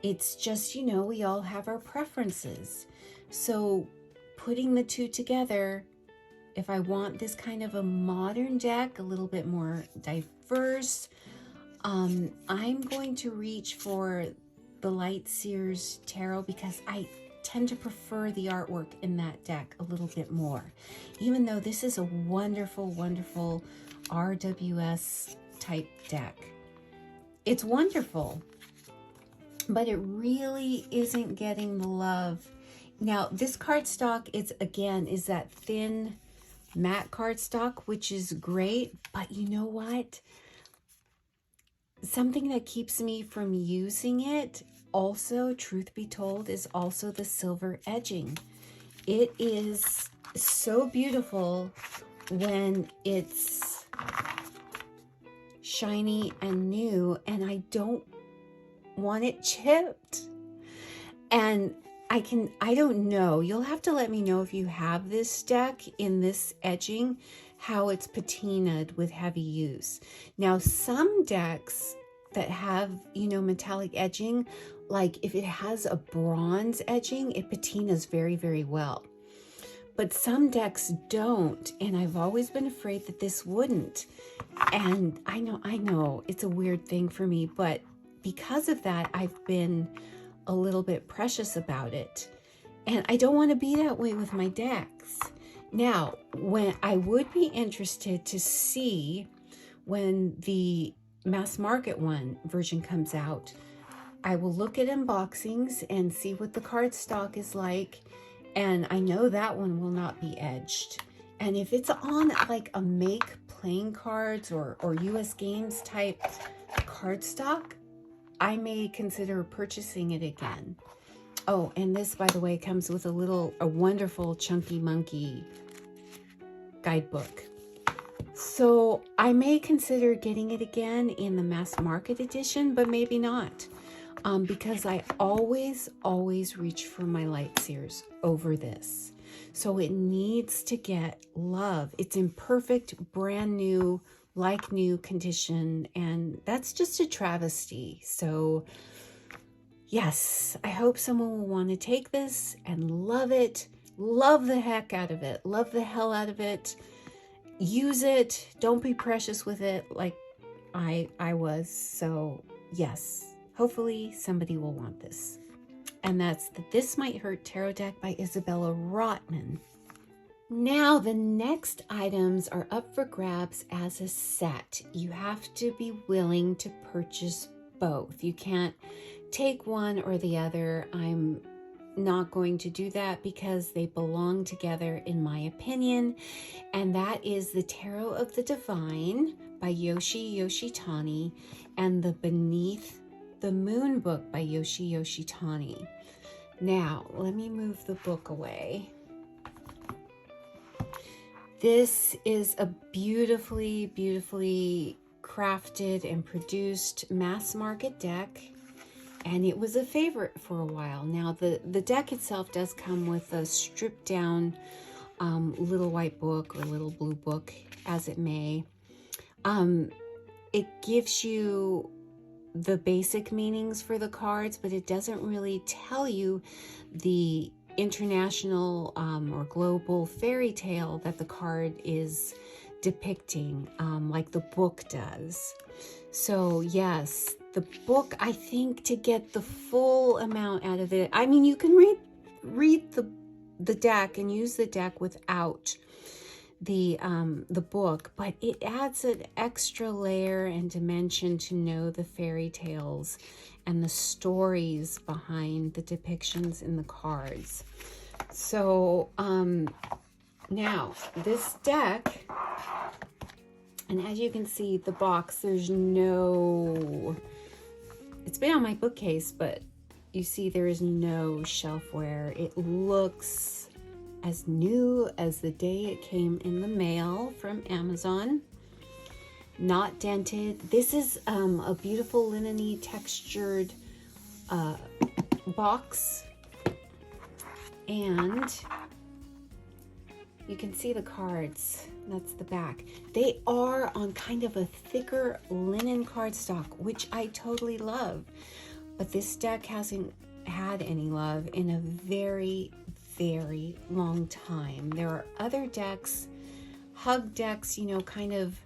It's just, you know, we all have our preferences. So putting the two together, if I want this kind of a modern deck, a little bit more diverse, I'm going to reach for the Lightseers Tarot because I tend to prefer the artwork in that deck a little bit more. Even though this is a wonderful, wonderful RWS type deck. It's wonderful, but it really isn't getting the love. Now, this cardstock is that thin matte cardstock, which is great. But you know what? Something that keeps me from using it also, truth be told, is also the silver edging. It is so beautiful when it's shiny and new, and I don't want it chipped. And I don't know, you'll have to let me know if you have this deck in this edging, how it's patinaed with heavy use. Now, some decks that have, you know, metallic edging, like if it has a bronze edging, it patinas very, very well. But some decks don't, and I've always been afraid that this wouldn't. And I know, it's a weird thing for me, but because of that, I've been a little bit precious about it. And I don't want to be that way with my decks. Now, when I would be interested to see when the mass market version comes out, I will look at unboxings and see what the cardstock is like. And I know that one will not be edged. And if it's on like a make playing cards or US Games type cardstock, I may consider purchasing it again. Oh, and this, by the way, comes with a wonderful Chunky Monkey guidebook. So I may consider getting it again in the mass market edition, but maybe not. Because I always reach for my light sears over this. So it needs to get love. It's in perfect, brand new, like new condition, and that's just a travesty. So yes, I hope someone will want to take this and love it, love the heck out of it, love the hell out of it, use it, don't be precious with it like I was. So yes, hopefully somebody will want this. And that's the This Might Hurt Tarot Deck by Isabella Rotman. Now, the next items are up for grabs as a set. You have to be willing to purchase both. You can't take one or the other. I'm not going to do that because they belong together in my opinion. And that is the Tarot of the Divine by Yoshi Yoshitani and the Beneath the Moon book by Yoshi Yoshitani. Now, let me move the book away. This is a beautifully crafted and produced mass market deck, and it was a favorite for a while. Now, the deck itself does come with a stripped down little white book or little blue book, as it may. It gives you the basic meanings for the cards, but it doesn't really tell you the international or global fairy tale that the card is depicting, like the book does. So yes, the book, I think, to get the full amount out of it, I mean, you can read the deck and use the deck without the book, but it adds an extra layer and dimension to know the fairy tales and the stories behind the depictions in the cards. So now this deck, and as you can see, the box, there's no, it's been on my bookcase, but you see there is no shelfware. It looks as new as the day it came in the mail from Amazon. Not dented. This is a beautiful linen-y textured box, and you can see the cards. That's the back. They are on kind of a thicker linen cardstock, which I totally love, but this deck hasn't had any love in a very long time. There are other decks, hug decks, you know, kind of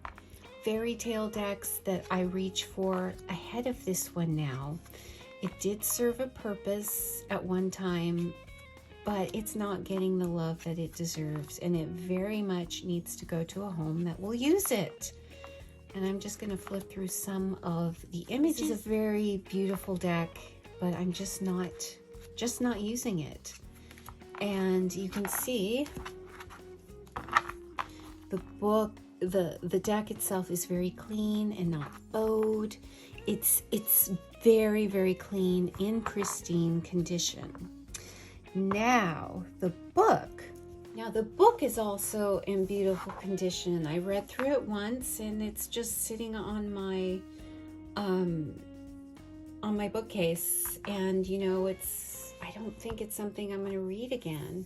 fairy tale decks that I reach for ahead of this one now. It did serve a purpose at one time, but it's not getting the love that it deserves, and it very much needs to go to a home that will use it. And I'm just going to flip through some of the images. This is a very beautiful deck, but I'm just not using it. And you can see The book, the deck itself is very clean and not bowed. It's very, very clean, in pristine condition. Now the book is also in beautiful condition. I read through it once, and it's just sitting on my bookcase, and you know, I don't think it's something I'm going to read again.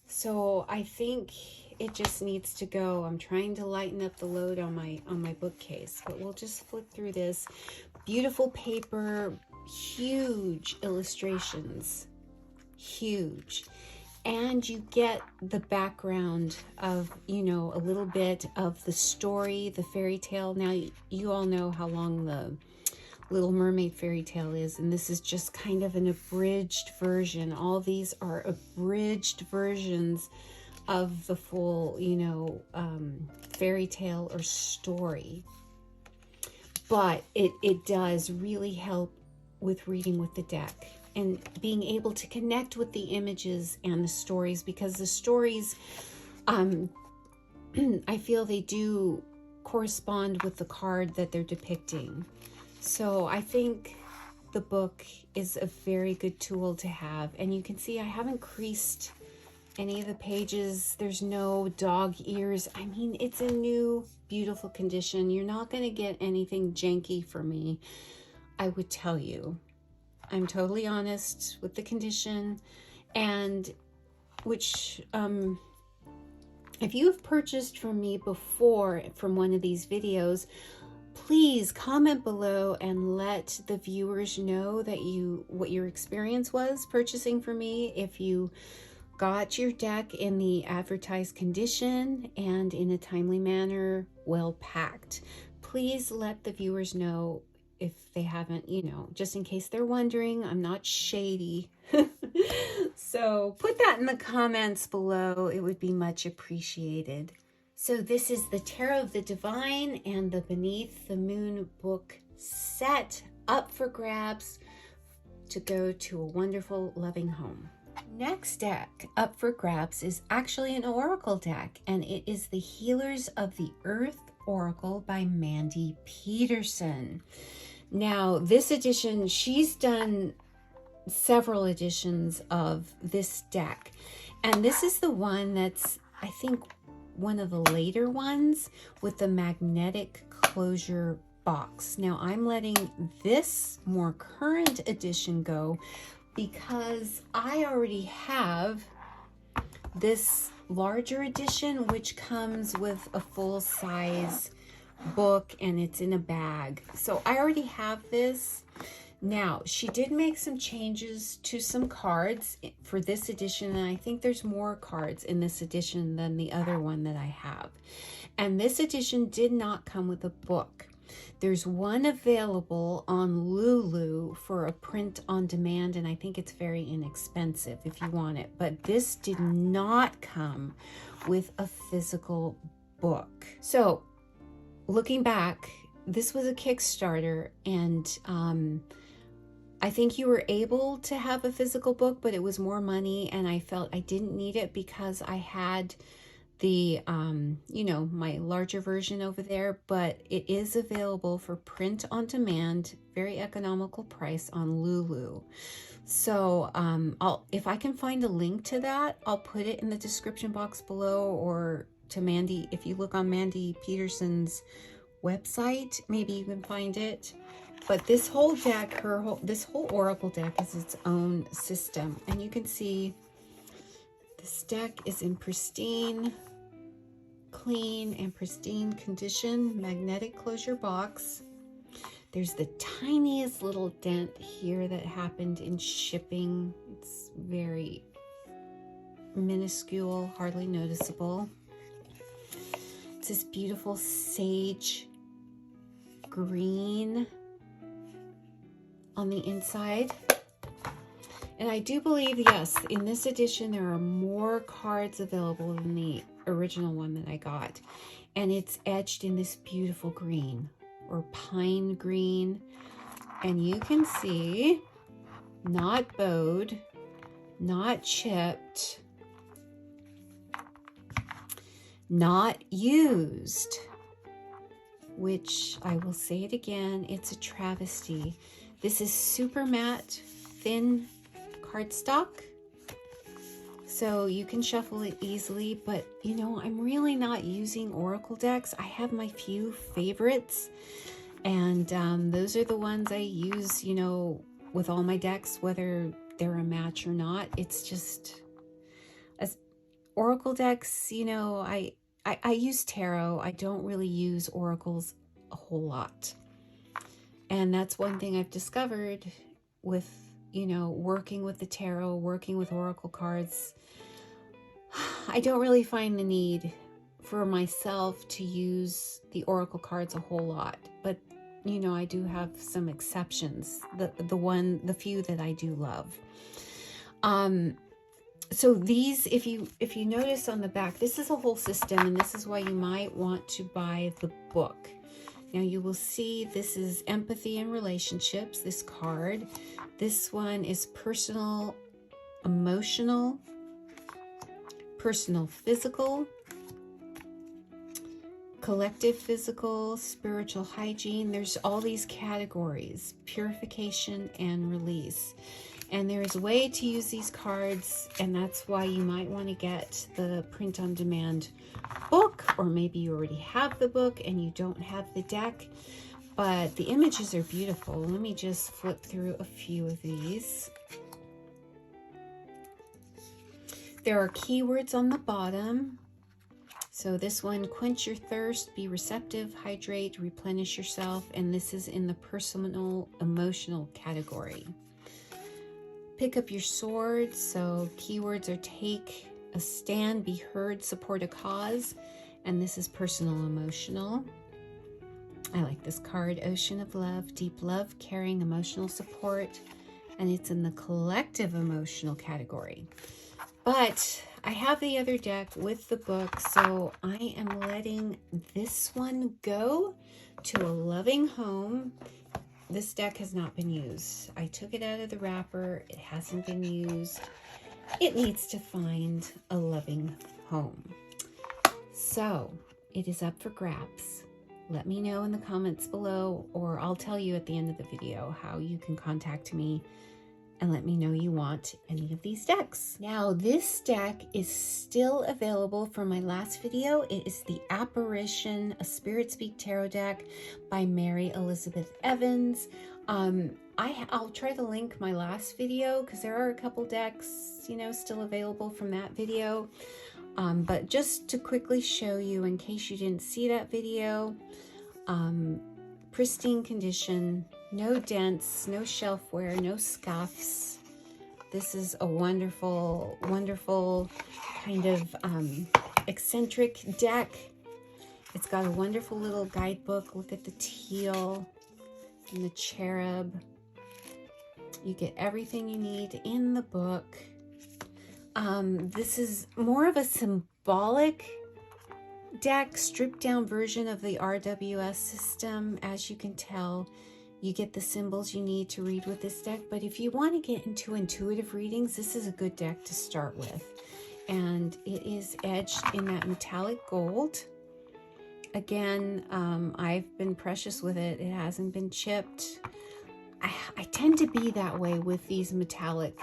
So I think it just needs to go. I'm trying to lighten up the load on my bookcase, but we'll just flip through this. Beautiful paper, huge illustrations, huge. And you get the background of, you know, a little bit of the story, the fairy tale. Now, you all know how long the Little Mermaid fairy tale is, and this is just kind of an abridged version. All these are abridged versions of the full, you know, fairy tale or story. But it does really help with reading with the deck and being able to connect with the images and the stories, because the stories, I feel they do correspond with the card that they're depicting. So I think the book is a very good tool to have. And you can see I haven't creased any of the pages. There's no dog ears. I mean, it's a new, beautiful condition. You're not going to get anything janky for me, I would tell you. I'm totally honest with the condition. And which, if you have purchased from me before from one of these videos, please comment below and let the viewers know that what your experience was purchasing from me. If you got your deck in the advertised condition and in a timely manner, well packed. Please let the viewers know if they haven't, you know, just in case they're wondering. I'm not shady. So put that in the comments below. It would be much appreciated. So this is the Tarot of the Divine and the Beneath the Moon book set, up for grabs to go to a wonderful, loving home. Next deck up for grabs is actually an oracle deck, and it is the Healers of the Earth Oracle by Mandy Peterson. Now, this edition, she's done several editions of this deck, and this is the one that's, I think, one of the later ones with the magnetic closure box. Now, I'm letting this more current edition go because I already have this larger edition, which comes with a full-size book and it's in a bag. So I already have this. Now, she did make some changes to some cards for this edition, and I think there's more cards in this edition than the other one that I have. And this edition did not come with a book. There's one available on Lulu for a print on demand, and I think it's very inexpensive if you want it. But this did not come with a physical book. So, looking back, this was a Kickstarter, and I think you were able to have a physical book, but it was more money, and I felt I didn't need it because I had the, you know, my larger version over there. But it is available for print on demand, very economical price on Lulu. So if I can find a link to that, I'll put it in the description box below, or to Mandy. If you look on Mandy Peterson's website, maybe you can find it. But this whole deck, this whole oracle deck is its own system. And you can see this deck is in pristine, clean and pristine condition, magnetic closure box. There's the tiniest little dent here that happened in shipping. It's very minuscule, hardly noticeable. It's this beautiful sage green on the inside. And I do believe, yes, in this edition there are more cards available than the original one that I got. And it's edged in this beautiful green, or pine green. And you can see, not bowed, not chipped, not used, which I will say it again, it's a travesty. This is super matte, thin cardstock, so you can shuffle it easily, but you know, I'm really not using Oracle decks. I have my few favorites, and those are the ones I use, you know, with all my decks, whether they're a match or not. It's just, as Oracle decks, you know, I use tarot. I don't really use oracles a whole lot. And that's one thing I've discovered with, you know, working with the tarot, working with oracle cards. I don't really find the need for myself to use the oracle cards a whole lot. But, you know, I do have some exceptions, the few that I do love. So these, if you notice on the back, this is a whole system, and this is why you might want to buy the book. Now you will see this is empathy and relationships, this card. This one is personal, emotional, personal physical, collective physical, spiritual hygiene. There's all these categories, purification and release. And there's a way to use these cards, and that's why you might want to get the print-on-demand book, or maybe you already have the book and you don't have the deck, but the images are beautiful. Let me just flip through a few of these. There are keywords on the bottom. So this one, quench your thirst, be receptive, hydrate, replenish yourself, and this is in the personal, emotional category. Pick up your sword, so keywords are take a stand, be heard, support a cause, and this is personal, emotional. I like this card, Ocean of Love, deep love, caring, emotional support, and it's in the collective emotional category. But I have the other deck with the book, so I am letting this one go to a loving home. This deck has not been used. I took it out of the wrapper. It hasn't been used. It needs to find a loving home. So it is up for grabs. Let me know in the comments below, or I'll tell you at the end of the video how you can contact me and let me know you want any of these decks. Now, this deck is still available from my last video. It is the Apparition, a Spirit Speak Tarot deck by Mary Elizabeth Evans. I'll try to link my last video because there are a couple decks, you know, still available from that video. But just to quickly show you, in case you didn't see that video, pristine condition, no dents, no shelfware, no scuffs. This is a wonderful, wonderful kind of eccentric deck. It's got a wonderful little guidebook. Look at the teal and the cherub. You get everything you need in the book. This is more of a symbolic deck, stripped down version of the RWS system. As you can tell, you get the symbols you need to read with this deck, but if you want to get into intuitive readings, this is a good deck to start with. And it is edged in that metallic gold. Again, I've been precious with it. It hasn't been chipped. I tend to be that way with these metallic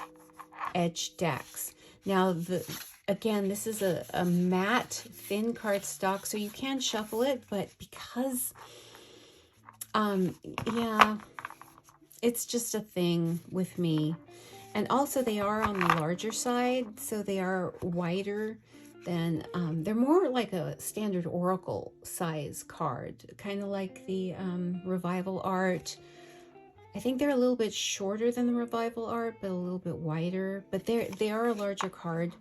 edged decks. Now, again, this is a matte, thin cardstock, so you can shuffle it, but because, yeah, it's just a thing with me. And also, they are on the larger side, so they are wider than, they're more like a standard oracle size card, kind of like the Revival Art. I think they're a little bit shorter than the Revival Art, but a little bit wider. But they are a larger card.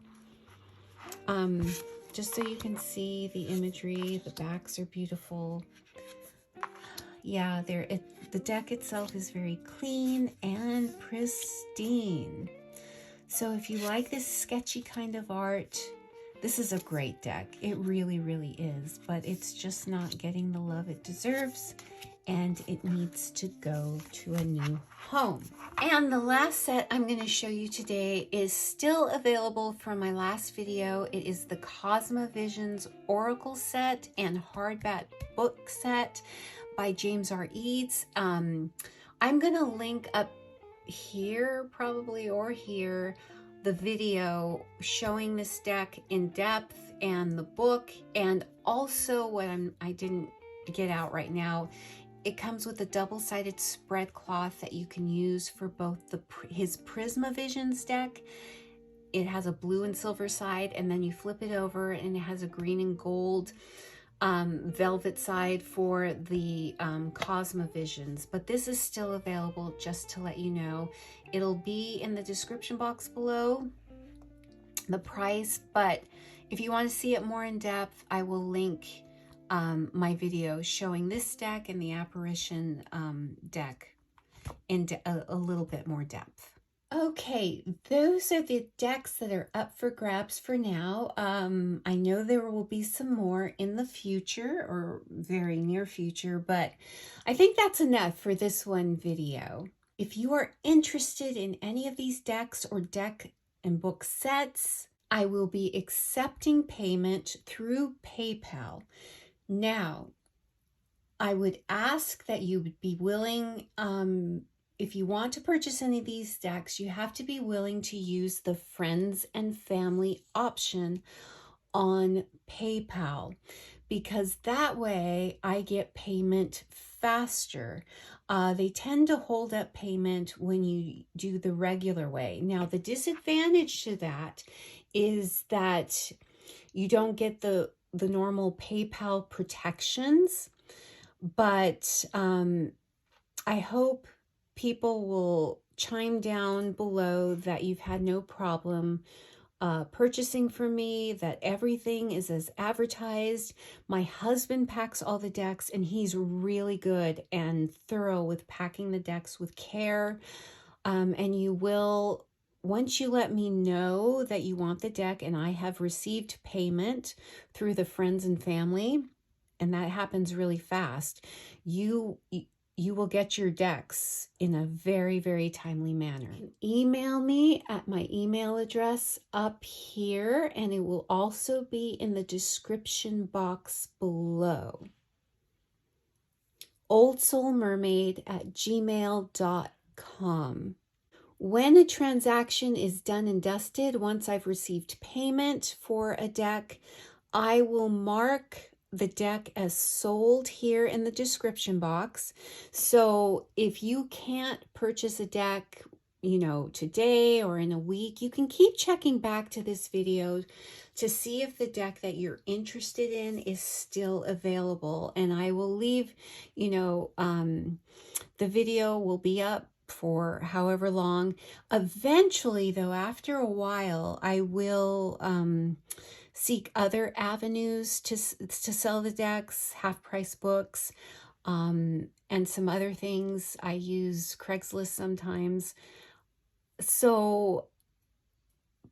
Just so you can see the imagery, the backs are beautiful. Yeah, the deck itself is very clean and pristine. So if you like this sketchy kind of art, this is a great deck. It really, really is. But it's just not getting the love it deserves. and it needs to go to a new home. And the last set I'm going to show you today is still available from my last video. It is the Cosmovisions Oracle set and hardback book set by James R. Eads. I'm going to link up here probably, or here, the video showing this deck in depth and the book, and also what I didn't get out right now. It comes with a double-sided spread cloth that you can use for both his Prismavisions deck. It has a blue and silver side, and then you flip it over and it has a green and gold velvet side for the Cosmovisions. But this is still available, just to let you know. It'll be in the description box below, the price, but if you want to see it more in depth, I will link my video showing this deck and the Apparition deck in a little bit more depth. Okay, those are the decks that are up for grabs for now. I know there will be some more in the future, or very near future, but I think that's enough for this one video. If you are interested in any of these decks or deck and book sets, I will be accepting payment through PayPal. Now, I would ask that you would be willing, if you want to purchase any of these decks, you have to be willing to use the friends and family option on PayPal, because that way I get payment faster. They tend to hold up payment when you do the regular way. Now, the disadvantage to that is that you don't get the normal PayPal protections, but I hope people will chime down below that you've had no problem purchasing from me, that everything is as advertised. My husband packs all the decks, and he's really good and thorough with packing the decks with care. And you will, once you let me know that you want the deck and I have received payment through the friends and family, and that happens really fast, you will get your decks in a very, very timely manner. You can email me at my email address up here, and it will also be in the description box below. oldsoulmermaid@gmail.com. When a transaction is done and dusted, once I've received payment for a deck, I will mark the deck as sold here in the description box. So if you can't purchase a deck, you know, today or in a week, you can keep checking back to this video to see if the deck that you're interested in is still available. And I will leave, you know, the video will be up for however long. Eventually, though, after a while, I will seek other avenues to sell the decks, half-price books, and some other things. I use Craigslist sometimes. So,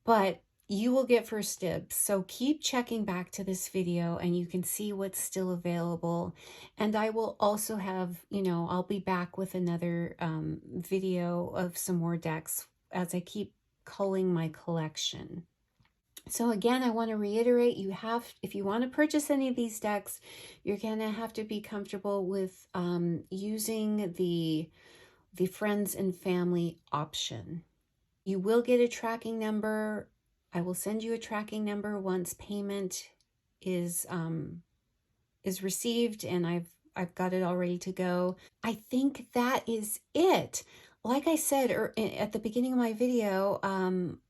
but you will get first dibs. So keep checking back to this video and you can see what's still available. And I will also have, you know, I'll be back with another video of some more decks as I keep culling my collection. So again, I want to reiterate, if you want to purchase any of these decks, you're going to have to be comfortable with using the friends and family option. You will get a tracking number. I will send you a tracking number once payment is received, and I've got it all ready to go. I think that is it. Like I said at the beginning of my video,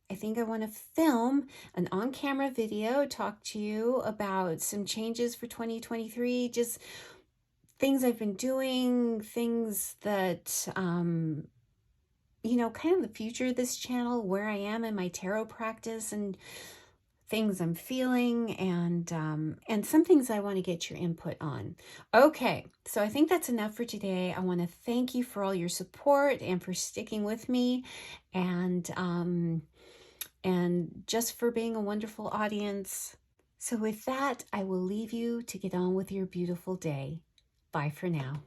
I think I want to film an on-camera video, talk to you about some changes for 2023, just things I've been doing, things that, you know, kind of the future of this channel, where I am in my tarot practice, and things I'm feeling, and some things I want to get your input on. Okay, so I think that's enough for today. I want to thank you for all your support and for sticking with me, and just for being a wonderful audience. So with that, I will leave you to get on with your beautiful day. Bye for now.